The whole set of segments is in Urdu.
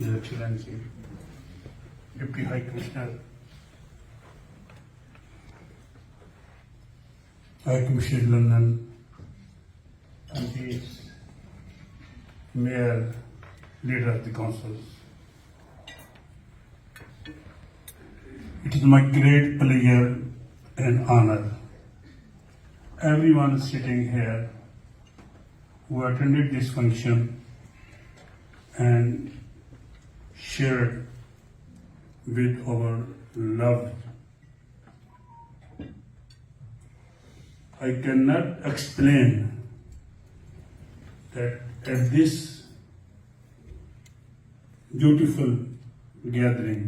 His Excellency Deputy High Commissioner, High Commissioner London, MPs, Mayor, Leader of the Council. It is my great pleasure and honor. Everyone sitting here who attended this function and shared with our love. I cannot explain that at this beautiful gathering,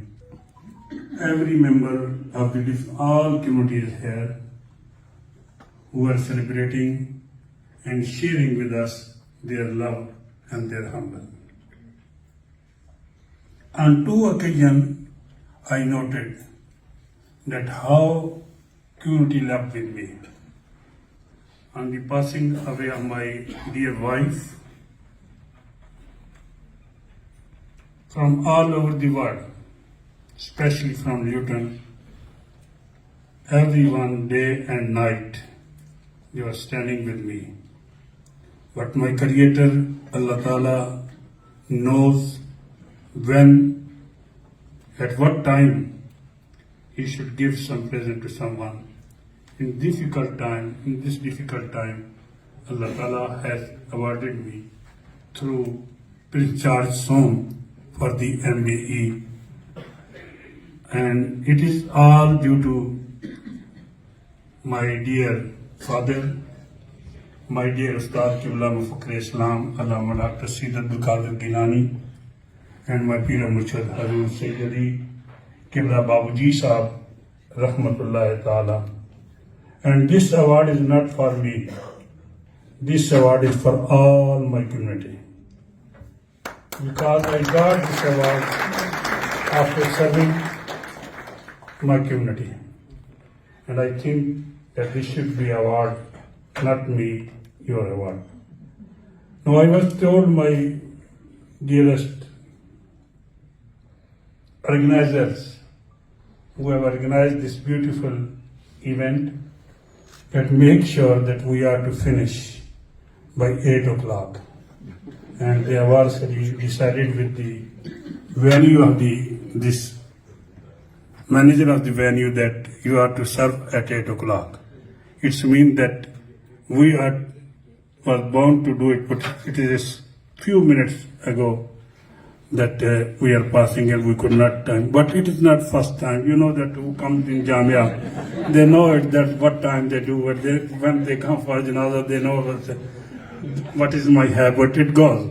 every member of all communities here who are celebrating and sharing with us their love and their humble. On two occasions, I noted that how community loved with me. On the passing away of my dear wife, from all over the world, especially from Luton, everyone day and night, they were standing with me. But my Creator, Allah Ta'ala, knows when, at what time, He should give some present to someone. In this difficult time, Allah Ta'ala has awarded me through pre-charge song for the MBE. And it is all due to my dear father, my dear Ustad Allama Islam, Allama Dr. Abdul Gilani, and my Pir Murshid Hazur Sayyidi Qibla Babuji Sahab, Rahmatullahi Ta'ala. And this award is not for me. This award is for all my community. Because I got this award after serving my community. And I think that this should be award, not me, your award. Now I was told my dearest organizers who have organized this beautiful event that make sure that we are to finish by 8 o'clock. And they have also decided with the venue of this manager of the venue that you are to serve at 8 o'clock. It means that we were bound to do it, but it is a few minutes ago that we are passing and we could not time. But it is not first time. You know that who comes in Jamia, they know it, that what time they do. When they come for Janazah, they know what is my habit, it goes.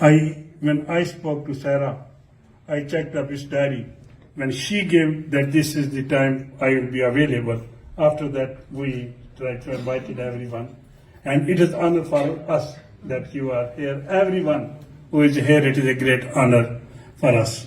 when I spoke to Sarah, I checked up his diary. When she gave that this is the time I will be available, after that we tried to invite everyone. And it is honor for us that you are here. Everyone who is here, it is a great honor for us.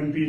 MP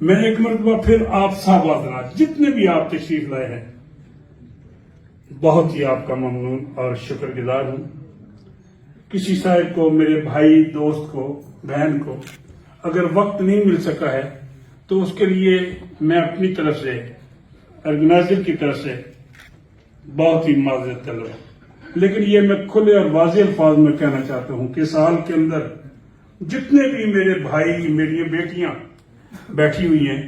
میں ایک مرتبہ پھر آپ صاحب حضرات جتنے بھی آپ تشریف لائے ہیں بہت ہی آپ کا ممنون اور شکر گزار ہوں. کسی صاحب کو، میرے بھائی دوست کو، بہن کو اگر وقت نہیں مل سکا ہے تو اس کے لیے میں اپنی طرف سے، آرگنائزر کی طرف سے بہت ہی معذرت کر رہا ہوں. لیکن یہ میں کھلے اور واضح الفاظ میں کہنا چاہتا ہوں کہ سال کے اندر جتنے بھی میرے بھائی، میری بیٹیاں بیٹھی ہوئی ہیں،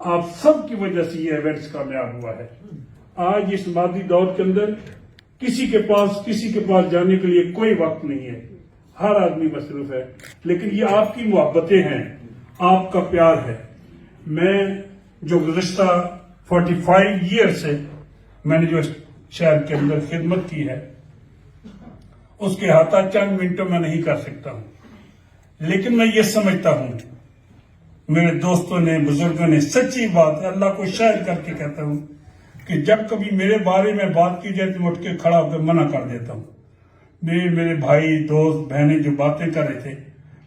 آپ سب کی وجہ سے یہ ایونٹس کامیاب ہوا ہے. آج اس مادی دور کے اندر کسی کے پاس جانے کے لیے کوئی وقت نہیں ہے، ہر آدمی مصروف ہے، لیکن یہ آپ کی محبتیں ہیں، آپ کا پیار ہے. میں جو گزشتہ 45 ایئر سے میں نے جو شہر کے اندر خدمت کی ہے اس کے احاطہ چند منٹوں میں نہیں کر سکتا ہوں، لیکن میں یہ سمجھتا ہوں، میرے دوستوں نے، بزرگوں نے، سچی بات ہے، اللہ کو شاہد کر کے کہتا ہوں کہ جب کبھی میرے بارے میں بات کی جائے تو میں اٹھ کے کھڑا ہو کے منع کر دیتا ہوں. میرے بھائی، دوست، بہنیں جو باتیں کر رہے تھے،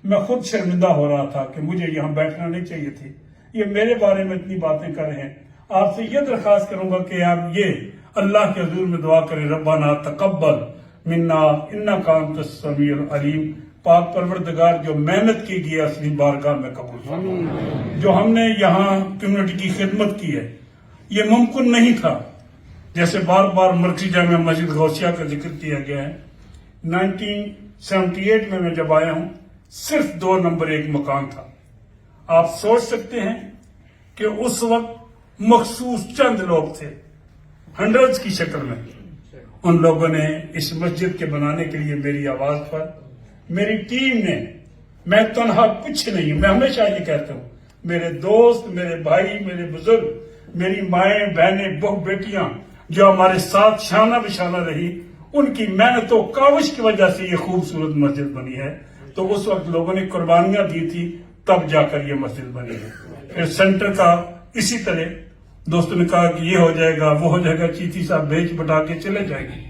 میں خود شرمندہ ہو رہا تھا کہ مجھے یہاں بیٹھنا نہیں چاہیے تھی. یہ میرے بارے میں اتنی باتیں کر رہے ہیں. آپ سے یہ درخواست کروں گا کہ آپ یہ اللہ کے حضور میں دعا کریں، ربنا تقبل منا انک انت السمیع العلیم. پاک پروردگار، جو محنت کی گئی اصلی بارگاہ میں قبول فرما. جو ہم نے یہاں کمیونٹی کی خدمت کی ہے یہ ممکن نہیں تھا. جیسے بار بار مرکزی جامع مسجد غوثیہ کا ذکر کیا گیا ہے، 1978 میں جب آیا ہوں صرف 2 نمبر 1 مکان تھا. آپ سوچ سکتے ہیں کہ اس وقت مخصوص چند لوگ تھے، ہنڈریڈز کی شکل میں. ان لوگوں نے اس مسجد کے بنانے کے لیے میری آواز پر، میری ٹیم نے، میں تنہا کچھ نہیں ہوں. میں ہمیشہ یہ کہتا ہوں، میرے دوست، میرے بھائی، میرے بزرگ، میری مائیں، بہنیں، بہو بیٹیاں جو ہمارے ساتھ شانہ بشانہ رہی، ان کی محنت و کاوش کی وجہ سے یہ خوبصورت مسجد بنی ہے. تو اس وقت لوگوں نے قربانیاں دی تھی، تب جا کر یہ مسجد بنی ہے. پھر سینٹر کا اسی طرح دوستوں نے کہا کہ یہ ہو جائے گا، وہ ہو جائے گا، چیتی صاحب بھیج بٹا کے چلے جائیں گے.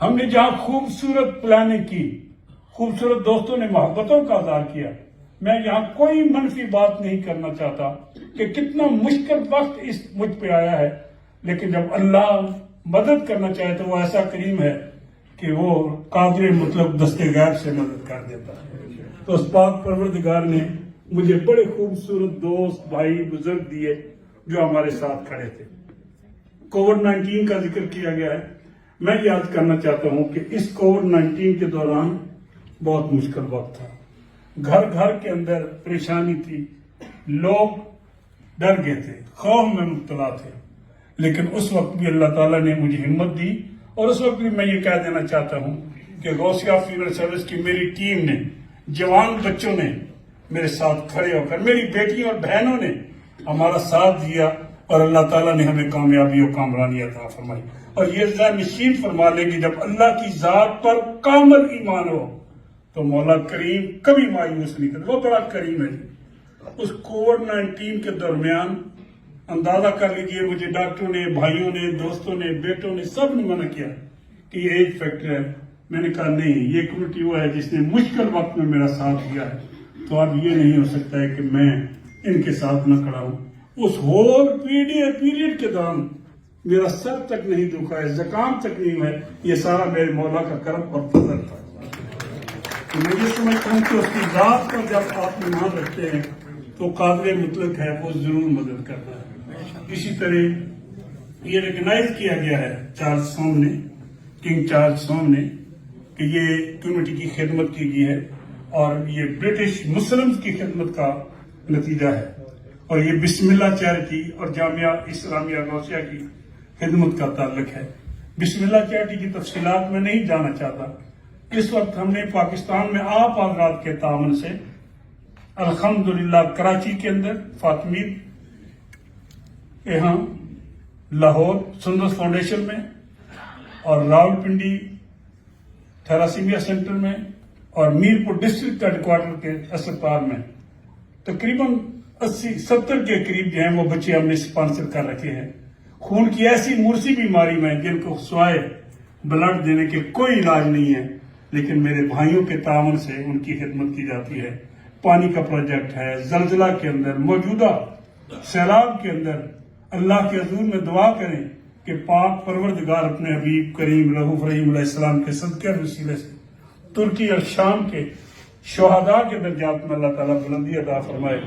ہم نے جہاں خوبصورت پلاننگ کی، خوبصورت دوستوں نے محبتوں کا اظہار کیا. میں یہاں کوئی منفی بات نہیں کرنا چاہتا کہ کتنا مشکل وقت اس مجھ پہ آیا ہے، لیکن جب اللہ مدد کرنا چاہے تو وہ ایسا کریم ہے کہ وہ قادر مطلق دستے غیب سے مدد کر دیتا ہے. تو اس پاک پروردگار نے مجھے بڑے خوبصورت دوست، بھائی، بزرگ دیے جو ہمارے ساتھ کھڑے تھے. کووڈ-19 کا ذکر کیا گیا ہے. میں یاد کرنا چاہتا ہوں کہ اس کووڈ-19 کے دوران بہت مشکل وقت تھا. گھر گھر کے اندر پریشانی تھی، لوگ ڈر گئے تھے، خوف میں مبتلا تھے. لیکن اس وقت بھی اللہ تعالیٰ نے مجھے ہمت دی. اور اس وقت بھی میں یہ کہہ دینا چاہتا ہوں کہ غوثیہ فیور سروس کی میری ٹیم نے، جوان بچوں نے میرے ساتھ کھڑے ہو کر، میری بیٹیوں اور بہنوں نے ہمارا ساتھ دیا، اور اللہ تعالیٰ نے ہمیں کامیابی و کامرانی عطا فرمائی. اور یہ ذہن نشین فرما لے کہ جب اللہ کی ذات پر کامل ایمان ہو تو مولا کریم کبھی مایوس نہیں کرتا. وہ بڑا کریم ہے. اس کووڈ-19 کے درمیان اندازہ کر لیجئے، مجھے ڈاکٹروں نے، بھائیوں نے، دوستوں نے، بیٹوں نے، سب نے منع کیا کہ یہ ایج فیکٹر ہے. میں نے کہا نہیں، یہ کمیونٹی وہ ہے جس نے مشکل وقت میں میرا ساتھ دیا ہے، تو اب یہ نہیں ہو سکتا ہے کہ میں ان کے ساتھ نہ کھڑا ہوں. اس ہول پیریڈ کے دوران میرا سر تک نہیں دکھا ہے، زکام تک نہیں ہے. یہ سارا میرے مولا کا کرم اور فضل تھا. میں یہ سمجھتا ہوں کہ اس کی ذات پر جب آپ ایمان رکھتے ہیں تو قادر مطلق ہے، وہ ضرور مدد کرتا ہے. اسی طرح یہ ریکگنائز کیا گیا ہے چارلس سوم نے، کنگ چارلس سوم نے، کہ یہ کمیونٹی کی خدمت کی گئی ہے اور یہ برٹش مسلمز کی خدمت کا نتیجہ ہے. اور یہ بسم اللہ چیریٹی اور جامعہ اسلامیہ غوثیہ کی خدمت کا تعلق ہے. بسم اللہ چیریٹی کی تفصیلات میں نہیں جانا چاہتا. اس وقت ہم نے پاکستان میں آپ حضرات کے تعاون سے الحمدللہ کراچی کے اندر فاطمید، یہاں لاہور سندس فاؤنڈیشن میں، اور راولپنڈی تھیلاسیمیا سینٹر میں، اور میرپور ڈسٹرکٹ ہیڈ کوارٹر کے اسپتال میں تقریباً 80-70 کے قریب جو ہیں وہ بچے ہم نے اسپانسر کر رکھے ہیں. خون کی ایسی مورسی بیماری میں جن کو سوائے بلڈ دینے کے کوئی علاج نہیں ہے، لیکن میرے بھائیوں کے تعاون سے ان کی خدمت کی جاتی ہے. پانی کا پروجیکٹ ہے، زلزلہ کے اندر، موجودہ سیلاب کے اندر اللہ کے حضور میں دعا کریں کہ پاک پروردگار اپنے حبیب کریم رؤوف رحیم علیہ السلام کے صدقے وسیلے سے ترکی اور شام کے شہداء کے درجات میں اللہ تعالیٰ بلندی عطا فرمائے،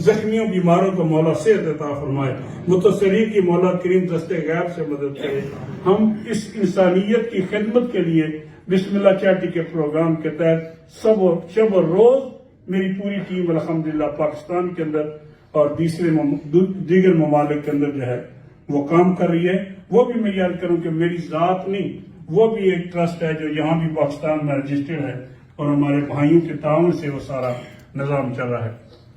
زخمیوں بیماروں کو مولا صحت عطا فرمائے، متصرین کی مولا کریم دستے غیب سے مدد کرے۔ ہم اس انسانیت کی خدمت کے لیے بسم اللہ چیریٹی کے پروگرام کے تحت شب و روز میری پوری ٹیم الحمدللہ پاکستان کے اندر اور دیگر ممالک کے اندر جو ہے وہ کام کر رہی ہے۔ وہ بھی میں یاد کروں کہ میری ذات نہیں، وہ بھی ایک ٹرسٹ ہے جو یہاں بھی پاکستان میں رجسٹرڈ ہے اور ہمارے بھائیوں کے تعاون سے وہ سارا نظام چل رہا ہے۔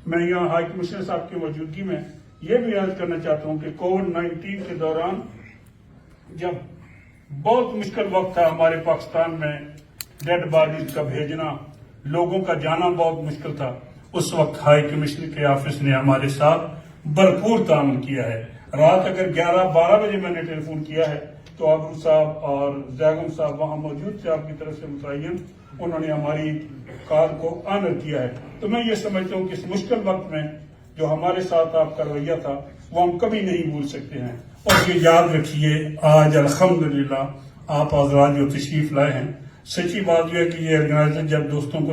میں یہاں ہائی کمشنر صاحب کی موجودگی میں یہ بھی یاد کرنا چاہتا ہوں کہ کووڈ-19 کے دوران جب بہت مشکل وقت تھا ہمارے پاکستان میں، ڈیڈ باڈیز کا بھیجنا، لوگوں کا جانا بہت مشکل تھا، اس وقت ہائی کمشنر کے آفس نے ہمارے ساتھ بھرپور تعاون کیا ہے۔ رات اگر 11-12 بجے میں نے ٹیلی فون کیا ہے تو عبدل صاحب اور زیگم صاحب وہاں موجود تھے آپ کی طرف سے متعین، انہوں نے ہماری کال کو آنر کیا ہے۔ تو میں یہ سمجھتا ہوں کہ اس مشکل وقت میں جو ہمارے ساتھ آپ کا رویہ تھا وہ ہم کبھی نہیں بھول سکتے ہیں۔ اور یہ یاد رکھیے آج الحمدللہ آپ حضرات جو تشریف لائے ہیں، سچی بات یہ ہے کہ یہ آرگنائزر جب دوستوں کو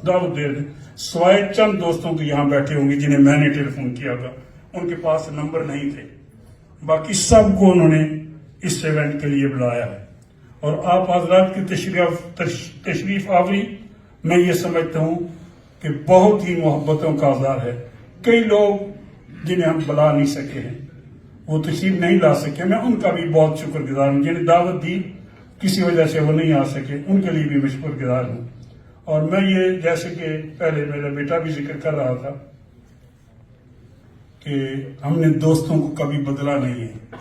دعوت دے دیں، سوائے چند دوستوں کے یہاں بیٹھے ہوں گے جنہیں میں نے ٹیلی فون کیا تھا، ان کے پاس نمبر نہیں تھے، باقی سب کو انہوں نے اس ایونٹ کے لیے بلایا ہے۔ اور آپ حضرات کی تشریف آوری میں یہ سمجھتا ہوں کہ بہت ہی محبتوں کا اظہار ہے۔ کئی لوگ جنہیں ہم بلا نہیں سکے ہیں، وہ تشریف نہیں لا سکے، میں ان کا بھی بہت شکر گزار ہوں۔ جنہیں دعوت دی کسی وجہ سے وہ نہیں آ سکے، ان کے لیے بھی میں شکر گزار ہوں۔ اور میں یہ جیسے کہ پہلے میرا بیٹا بھی ذکر کر رہا تھا کہ ہم نے دوستوں کو کبھی بدلا نہیں ہے،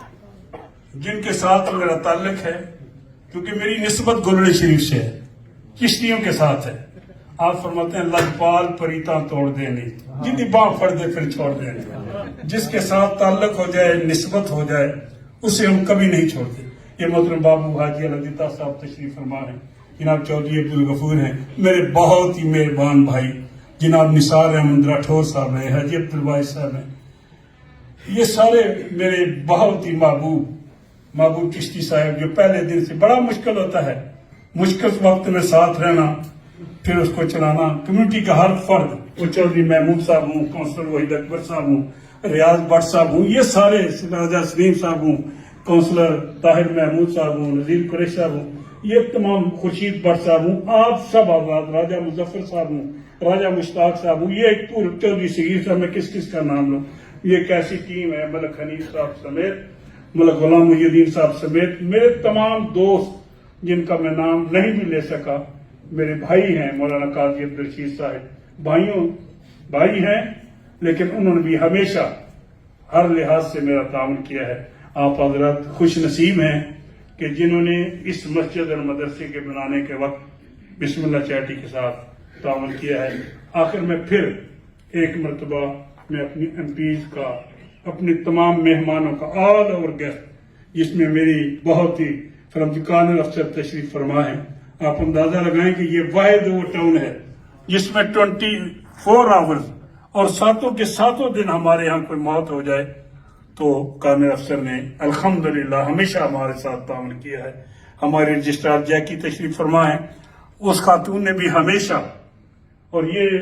جن کے ساتھ میرا تعلق ہے، کیونکہ میری نسبت گلڑے شریف سے ہے، چشتیوں کے ساتھ ہے۔ آپ فرماتے ہیں لجپال پریتاں توڑ دینے، جتنی باں پھڑ دے پھر چھوڑ دینے۔ جس کے ساتھ تعلق ہو جائے، نسبت ہو جائے، اسے ہم کبھی نہیں چھوڑتے۔ یہ محترم بابو حاجی الدیتا صاحب تشریف فرما ہیں، جناب چودھری عبدالغفور ہیں، میرے بہت ہی مہربان بھائی، جناب نثار احمد راٹھور صاحب ہیں، حاجی عبدالواحد صاحب ہیں، یہ سارے میرے بہت ہی محبوب چشتی صاحب، جو پہلے دن سے بڑا مشکل ہوتا ہے مشکل وقت میں ساتھ رہنا، پھر اس کو چلانا، کمیونٹی کا ہر فرد، وہ چودھری محمود صاحب ہوں، کونسلر وحید اکبر صاحب ہوں، ریاض بٹ صاحب ہوں، یہ سارے راجہ سلیم صاحب ہوں، کونسلر طاہر محمود صاحب ہوں، نذیر قریش صاحب ہوں، یہ تمام خورشید بٹ صاحب ہوں، آپ سب آزاد، راجہ مظفر صاحب ہوں، راجہ مشتاق صاحب ہوں، یہ ایک پورے چودھری صغیر صاحب، میں کس کا نام لوں، یہ ایک ایسی ٹیم ہے، ملک حنیف صاحب سمیت، ملک غلام محی الدین صاحب سمیت، میرے تمام دوست جن کا میں نام نہیں بھی لے سکا، میرے بھائی ہیں، مولانا قاضی عبدالرشید صاحب بھائی ہیں، لیکن انہوں نے بھی ہمیشہ ہر لحاظ سے میرا تعاون کیا ہے۔ آپ حضرات خوش نصیب ہیں کہ جنہوں نے اس مسجد اور مدرسے کے بنانے کے وقت بسم اللہ چیریٹی کے ساتھ تعاون کیا ہے۔ آخر میں پھر ایک مرتبہ میں اپنی ایم پیز کا، اپنے تمام مہمانوں کا، آل اوور گیسٹ، جس میں میری بہت ہی فرمکان افسر تشریف فرما ہے، آپ اندازہ لگائیں کہ یہ واحد وہ ٹاؤن ہے جس میں 24 آورز اور ساتوں کے ساتوں دن ہمارے یہاں کوئی موت ہو جائے تو کامر افسر نے الحمدللہ ہمیشہ ہمارے ساتھ تعاون کیا ہے۔ ہمارے رجسٹرار جیکی تشریف فرما ہے، اس خاتون نے بھی ہمیشہ، اور یہ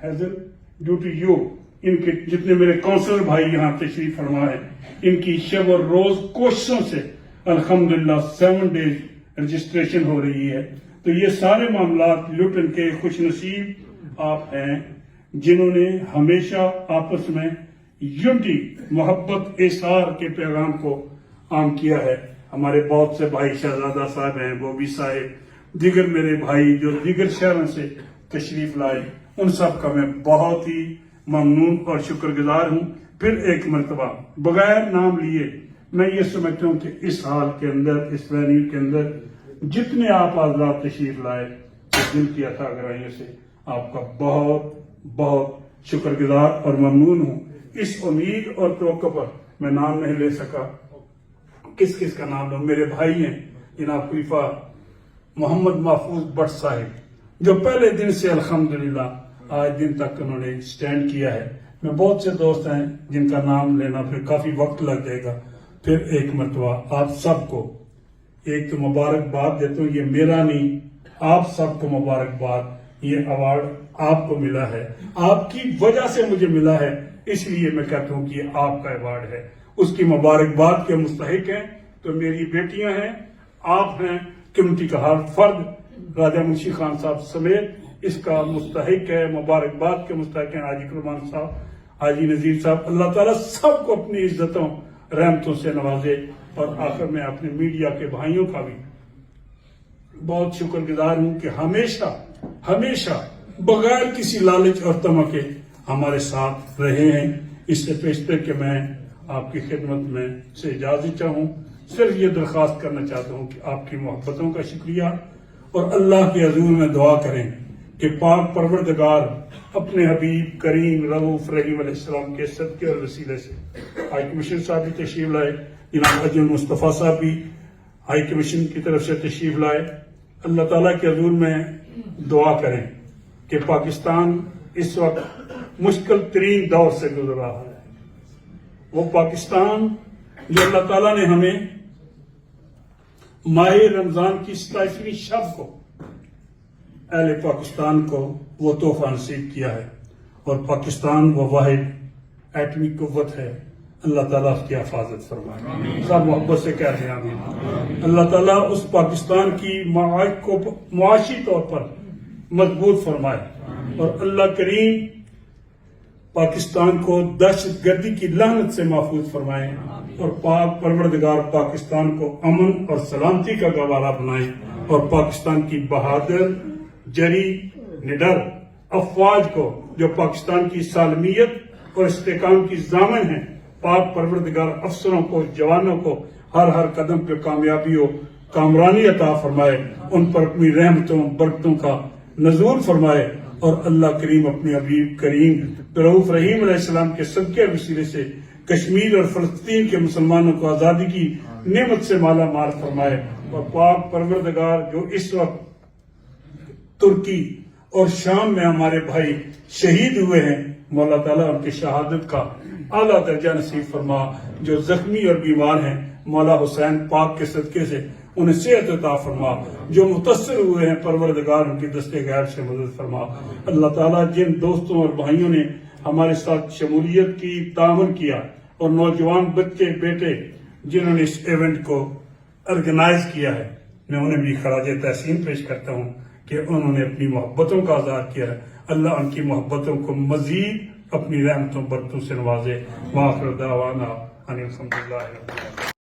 حیدر ڈیو ٹو یو، ان کے جتنے میرے کونسلر بھائی یہاں تشریف فرما ہے، ان کی شب اور روز کوششوں سے الحمدللہ 7 ڈیز رجسٹریشن ہو رہی ہے۔ تو یہ سارے معاملات لوٹن کے خوش نصیب آپ ہیں جنہوں نے ہمیشہ آپس میں یونٹی، محبت، ایثار کے پیغام کو عام کیا ہے۔ ہمارے بہت سے بھائی شہزادہ صاحب ہیں، بوبی صاحب، دیگر میرے بھائی جو دیگر شہروں سے تشریف لائے، ان سب کا میں بہت ہی ممنون اور شکر گزار ہوں۔ پھر ایک مرتبہ بغیر نام لیے میں یہ سمجھتا ہوں کہ اس حال کے اندر، اس وینیو کے اندر جتنے آپ حضرات تشریف لائے، دل کی عطا گرائیوں سے آپ کا بہت بہت شکر گزار اور ممنون ہوں۔ اس امید اور توقع پر میں نام نہیں لے سکا، کس کا نام لوں؟ میرے بھائی ہیں جناب خلیفہ محمد محفوظ بٹ صاحب، جو پہلے دن سے الحمدللہ آج دن تک انہوں نے سٹینڈ کیا ہے. میں بہت سے دوست ہیں جن کا نام لینا پھر کافی وقت لگ جائے گا. پھر ایک مرتبہ آپ سب کو ایک تو مبارکباد دیتا ہوں. یہ میرا نہیں، آپ سب کو مبارکباد. یہ ایوارڈ آپ کو ملا ہے، آپ کی وجہ سے مجھے ملا ہے، اس لیے میں کہتا ہوں کہ یہ آپ کا ایوارڈ ہے. اس کی مبارکباد کے مستحق ہیں تو میری بیٹیاں ہیں، آپ ہیں، کمیونٹی کا ہر فرد، راجہ منشی خان صاحب سمیت اس کا مستحق ہے. مبارکباد کے مستحق ہیں حاجی قربان صاحب، حاجی نذیر صاحب. اللہ تعالیٰ سب کو اپنی عزتوں رحمتوں سے نوازے. اور آخر میں اپنے میڈیا کے بھائیوں کا بھی بہت شکر گزار ہوں کہ ہمیشہ بغیر کسی لالچ اور طمع کے ہمارے ساتھ رہے ہیں. اس سے پیشتر کہ میں آپ کی خدمت میں سے اجازت چاہوں، صرف یہ درخواست کرنا چاہتا ہوں کہ آپ کی محبتوں کا شکریہ، اور اللہ کے حضور میں دعا کریں کہ پاک پروردگار اپنے حبیب کریم رؤوف رحیم علیہ السلام کے صدقے اور وسیلے سے، ہائی کمیشن صاحب بھی تشریف لائے، جناب اجل مصطفیٰ صاحب بھی ہائی کمیشن کی طرف سے تشریف لائے. اللہ تعالیٰ کے حضور میں دعا کریں کہ پاکستان اس وقت مشکل ترین دور سے گزر رہا ہے. وہ پاکستان جو اللہ تعالیٰ نے ہمیں ماہ رمضان کی 27ویں شب کو اہل پاکستان کو وہ تحفہ نصیب کیا ہے. اور پاکستان وہ واحد ایٹمی قوت ہے. اللہ تعالیٰ اس کی حفاظت فرمائے. سب محبت سے کہتے ہیں آمین. اللہ تعالیٰ اس پاکستان کی معاشی طور پر مضبوط فرمائے. اور اللہ کریم پاکستان کو دہشت گردی کی لعنت سے محفوظ فرمائے. اور پاک پروردگار پاکستان کو امن اور سلامتی کا گوارا بنائے. اور پاکستان کی بہادر، جری، نڈر افواج کو جو پاکستان کی سالمیت اور استحکام کی ضامن ہیں، پاک پروردگار افسروں کو، جوانوں کو ہر قدم پہ کامیابی و کامرانی عطا فرمائے. ان پر اپنی رحمتوں برکتوں کا نزول فرمائے. اور اللہ کریم اپنے حبیب کریم رؤوف رحیم علیہ السلام کے صدقے وسیلے سے کشمیر اور فلسطین کے مسلمانوں کو آزادی کی نعمت سے مالا مال فرمائے. اور پاک پروردگار جو اس وقت ترکی اور شام میں ہمارے بھائی شہید ہوئے ہیں، مولا تعالیٰ ان کی شہادت کا اعلیٰ درجہ نصیب فرما. جو زخمی اور بیمار ہیں، مولا حسین پاک کے صدقے سے انہیں صحت عطا فرما. جو متاثر ہوئے ہیں، پروردگار ان کی دستے غیب سے مدد فرما. اللہ تعالیٰ جن دوستوں اور بھائیوں نے ہمارے ساتھ شمولیت کی، تعاون کیا، اور نوجوان بچے بیٹے جنہوں نے اس ایونٹ کو آرگنائز کیا ہے، میں انہیں بھی خراج تحسین پیش کرتا ہوں کہ انہوں نے اپنی محبتوں کا اظہار کیا ہے. اللہ ان کی محبتوں کو مزید اپنی رحمتوں برکتوں سے نوازے. وآخر دعوانا ان الحمدللہ.